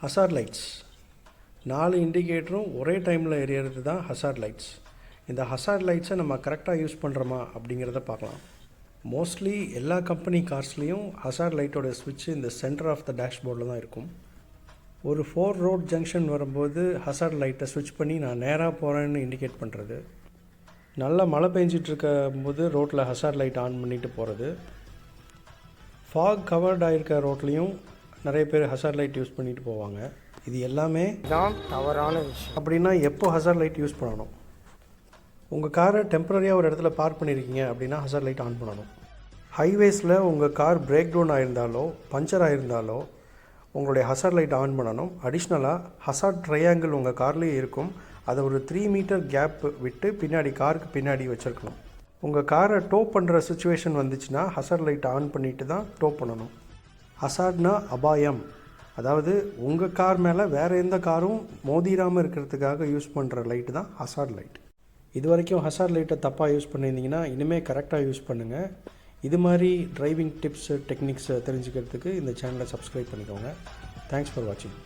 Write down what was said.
Hazard lights 4 இண்டிகேட்டரும் ஒரே டைமில் எரியறது தான் ஹசார்ட் லைட்ஸ். இந்த ஹசார்ட் லைட்ஸை நம்ம கரெக்டாக யூஸ் பண்ணுறோமா அப்படிங்கிறத பார்க்கலாம். மோஸ்ட்லி எல்லா கம்பெனி கார்ஸ்லேயும் ஹசார்ட் லைட்டோட ஸ்விட்ச் இந்த சென்டர் ஆஃப் த டேஷ்போர்டில் தான் இருக்கும். ஒரு 4 ரோட் ஜங்ஷன் வரும்போது ஹசார்ட் லைட்டை ஸ்விட்ச் பண்ணி நான் நேராக போகிறேன்னு இண்டிகேட் பண்ணுறது. நல்லா மழை பெஞ்சிட்ருக்க போது ரோட்டில் ஹசார்ட் லைட் ஆன் பண்ணிவிட்டு போகிறது. ஃபாக் கவர்ட் ஆகிருக்க ரோட்லேயும் நிறைய பேர் ஹசார்ட் லைட் யூஸ் பண்ணிட்டு போவாங்க. இது எல்லாமே தான் தவறான விஷயம். அப்படின்னா எப்போ ஹசார்ட் லைட் யூஸ் பண்ணணும்? உங்கள் காரை டெம்பரரியாக ஒரு இடத்துல பார்க் பண்ணியிருக்கீங்க அப்படின்னா ஹசார்ட் லைட் ஆன் பண்ணணும். ஹைவேஸில் உங்கள் கார் பிரேக் டவுன் ஆகிருந்தாலோ பஞ்சர் ஆகிருந்தாலோ உங்களுடைய ஹசார்ட் லைட் ஆன் பண்ணணும். அடிஷ்னலாக ஹசார்ட் ட்ரையாங்கிள் உங்கள் கார்லேயே இருக்கும். அதை ஒரு 3 மீட்டர் கேப் விட்டு பின்னாடி காருக்கு பின்னாடி வச்சுருக்கணும். உங்கள் காரை டோ பண்ணுற சுச்சுவேஷன் வந்துச்சுன்னா ஹசார்ட் லைட் ஆன் பண்ணிவிட்டு தான் டோ பண்ணணும். ஹசார்ட்னா அபாயம், அதாவது உங்கள் கார் மேலே வேறு எந்த காரும் மோதிராமல் இருக்கிறதுக்காக யூஸ் பண்ணுற லைட்டு தான் ஹசார்ட் லைட். இது வரைக்கும் ஹசார்ட் லைட்டை தப்பாக யூஸ் பண்ணியிருந்தீங்கன்னா இனிமேல் கரெக்டாக யூஸ் பண்ணுங்கள். இது மாதிரி டிரைவிங் டிப்ஸு டெக்னிக்ஸை தெரிஞ்சுக்கிறதுக்கு இந்த சேனலை சப்ஸ்கிரைப் பண்ணிக்கோங்க. தேங்க்ஸ் ஃபார் வாட்சிங்.